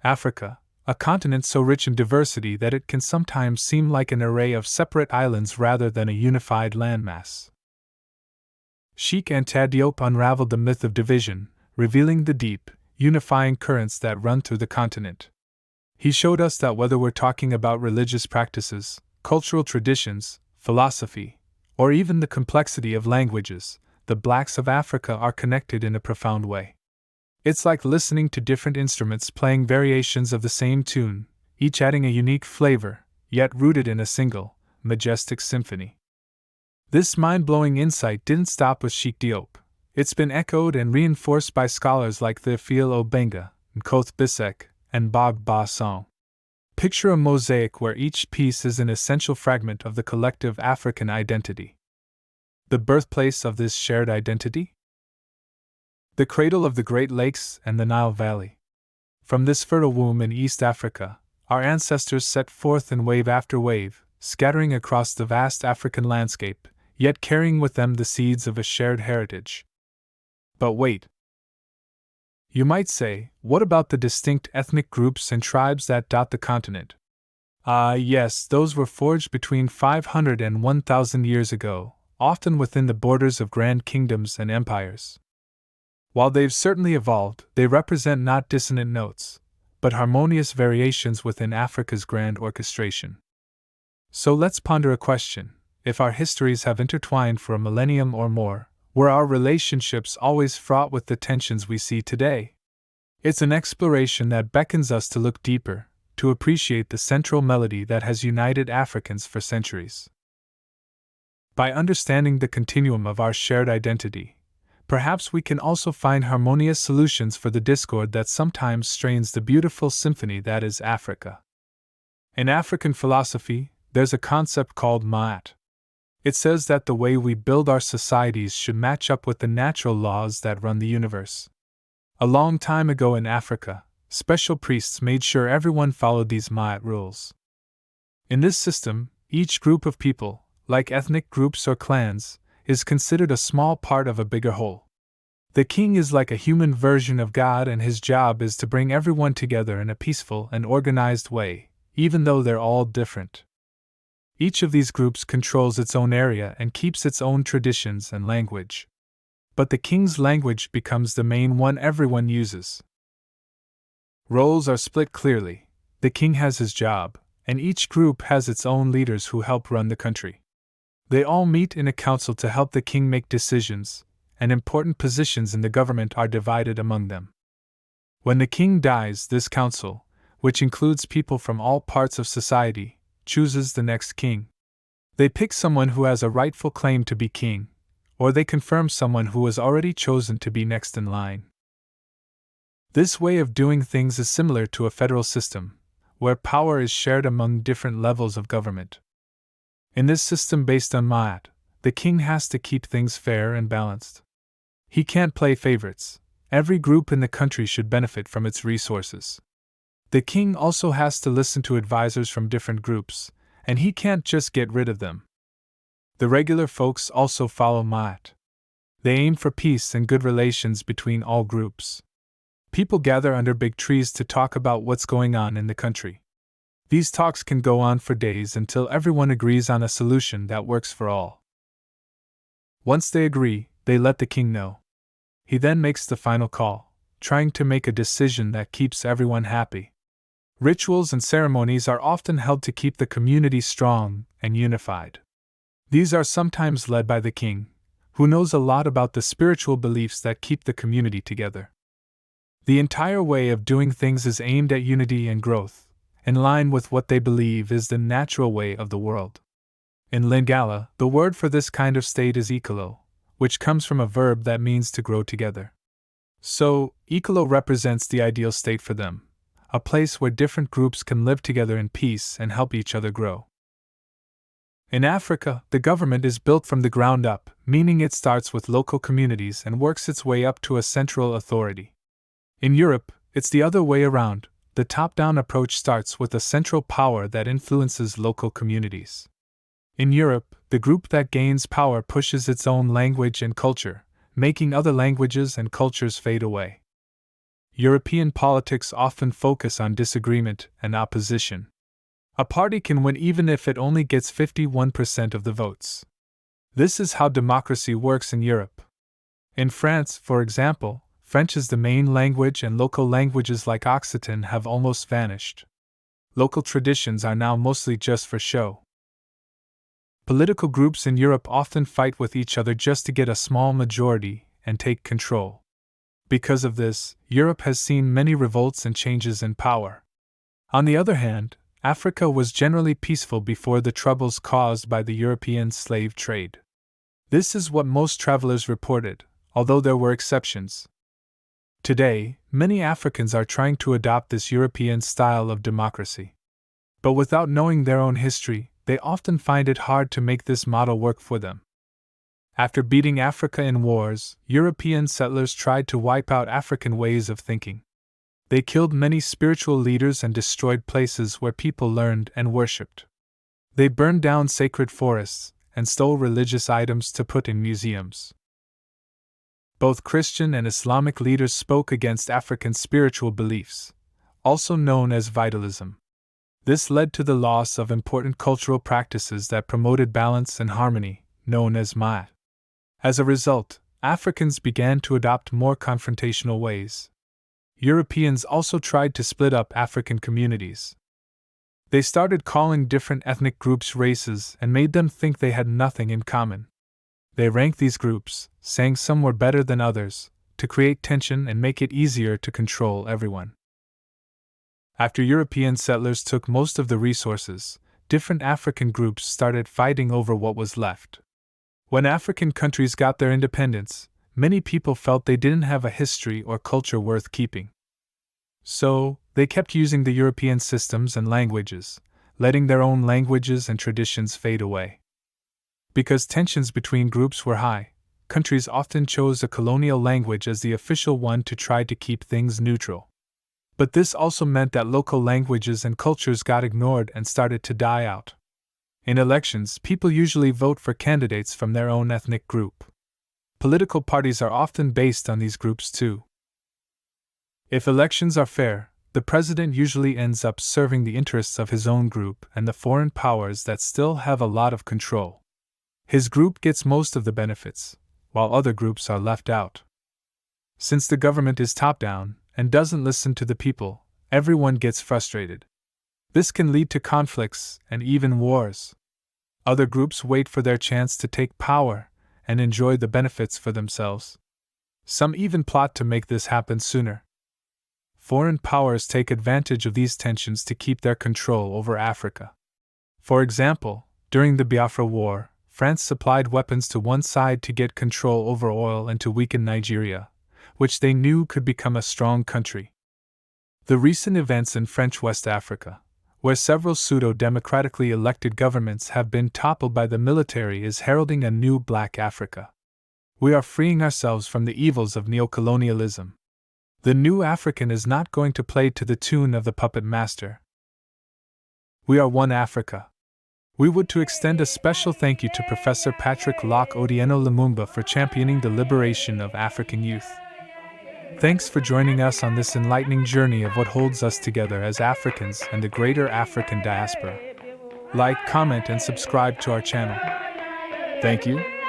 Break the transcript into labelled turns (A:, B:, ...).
A: Africa, a continent so rich in diversity that it can sometimes seem like an array of separate islands rather than a unified landmass. Sheikh Anta Diop unraveled the myth of division, revealing the deep, unifying currents that run through the continent. He showed us that whether we're talking about religious practices, cultural traditions, philosophy, or even the complexity of languages, the blacks of Africa are connected in a profound way. It's like listening to different instruments playing variations of the same tune, each adding a unique flavor, yet rooted in a single, majestic symphony. This mind-blowing insight didn't stop with Sheikh Diop. It's been echoed and reinforced by scholars like Theophile Obenga, Nkoth Bissek, and Bog Ba Song. Picture a mosaic where each piece is an essential fragment of the collective African identity. The birthplace of this shared identity? The cradle of the Great Lakes and the Nile Valley. From this fertile womb in East Africa, our ancestors set forth in wave after wave, scattering across the vast African landscape, yet carrying with them the seeds of a shared heritage. But wait. You might say, what about the distinct ethnic groups and tribes that dot the continent? Yes, those were forged between 500 and 1,000 years ago, often within the borders of grand kingdoms and empires. While they've certainly evolved, they represent not dissonant notes, but harmonious variations within Africa's grand orchestration. So let's ponder a question. If our histories have intertwined for a millennium or more, were our relationships always fraught with the tensions we see today? It's an exploration that beckons us to look deeper, to appreciate the central melody that has united Africans for centuries. By understanding the continuum of our shared identity, perhaps we can also find harmonious solutions for the discord that sometimes strains the beautiful symphony that is Africa. In African philosophy, there's a concept called Ma'at. It says that the way we build our societies should match up with the natural laws that run the universe. A long time ago in Africa, special priests made sure everyone followed these Ma'at rules. In this system, each group of people, like ethnic groups or clans, is considered a small part of a bigger whole. The king is like a human version of God, and his job is to bring everyone together in a peaceful and organized way, even though they're all different. Each of these groups controls its own area and keeps its own traditions and language. But the king's language becomes the main one everyone uses. Roles are split clearly. The king has his job, and each group has its own leaders who help run the country. They all meet in a council to help the king make decisions, and important positions in the government are divided among them. When the king dies, this council, which includes people from all parts of society, chooses the next king. They pick someone who has a rightful claim to be king, or they confirm someone who was already chosen to be next in line. This way of doing things is similar to a federal system, where power is shared among different levels of government. In this system based on Ma'at, the king has to keep things fair and balanced. He can't play favorites. Every group in the country should benefit from its resources. The king also has to listen to advisors from different groups, and he can't just get rid of them. The regular folks also follow Ma'at. They aim for peace and good relations between all groups. People gather under big trees to talk about what's going on in the country. These talks can go on for days until everyone agrees on a solution that works for all. Once they agree, they let the king know. He then makes the final call, trying to make a decision that keeps everyone happy. Rituals and ceremonies are often held to keep the community strong and unified. These are sometimes led by the king, who knows a lot about the spiritual beliefs that keep the community together. The entire way of doing things is aimed at unity and growth, in line with what they believe is the natural way of the world. In Lingala, the word for this kind of state is ikalo, which comes from a verb that means to grow together. So, ikalo represents the ideal state for them, a place where different groups can live together in peace and help each other grow. In Africa, the government is built from the ground up, meaning it starts with local communities and works its way up to a central authority. In Europe, it's the other way around. The top-down approach starts with a central power that influences local communities. In Europe, the group that gains power pushes its own language and culture, making other languages and cultures fade away. European politics often focus on disagreement and opposition. A party can win even if it only gets 51% of the votes. This is how democracy works in Europe. In France, for example, French is the main language and local languages like Occitan have almost vanished. Local traditions are now mostly just for show. Political groups in Europe often fight with each other just to get a small majority and take control. Because of this, Europe has seen many revolts and changes in power. On the other hand, Africa was generally peaceful before the troubles caused by the European slave trade. This is what most travelers reported, although there were exceptions. Today, many Africans are trying to adopt this European style of democracy. But without knowing their own history, they often find it hard to make this model work for them. After beating Africa in wars, European settlers tried to wipe out African ways of thinking. They killed many spiritual leaders and destroyed places where people learned and worshipped. They burned down sacred forests and stole religious items to put in museums. Both Christian and Islamic leaders spoke against African spiritual beliefs, also known as vitalism. This led to the loss of important cultural practices that promoted balance and harmony, known as ma'at. As a result, Africans began to adopt more confrontational ways. Europeans also tried to split up African communities. They started calling different ethnic groups races and made them think they had nothing in common. They ranked these groups, saying some were better than others, to create tension and make it easier to control everyone. After European settlers took most of the resources, different African groups started fighting over what was left. When African countries got their independence, many people felt they didn't have a history or culture worth keeping. So, they kept using the European systems and languages, letting their own languages and traditions fade away. Because tensions between groups were high, countries often chose a colonial language as the official one to try to keep things neutral. But this also meant that local languages and cultures got ignored and started to die out. In elections, people usually vote for candidates from their own ethnic group. Political parties are often based on these groups too. If elections are fair, the president usually ends up serving the interests of his own group and the foreign powers that still have a lot of control. His group gets most of the benefits, while other groups are left out. Since the government is top-down and doesn't listen to the people, everyone gets frustrated. This can lead to conflicts and even wars. Other groups wait for their chance to take power and enjoy the benefits for themselves. Some even plot to make this happen sooner. Foreign powers take advantage of these tensions to keep their control over Africa. For example, during the Biafra War, France supplied weapons to one side to get control over oil and to weaken Nigeria, which they knew could become a strong country. The recent events in French West Africa, where several pseudo-democratically elected governments have been toppled by the military, is heralding a new Black Africa. We are freeing ourselves from the evils of neocolonialism. The new African is not going to play to the tune of the puppet master. We are one Africa. We would to extend a special thank you to Professor Patrick Locke Odieno Lumumba for championing the liberation of African youth. Thanks for joining us on this enlightening journey of what holds us together as Africans and the greater African diaspora. Like, comment, and subscribe to our channel. Thank you.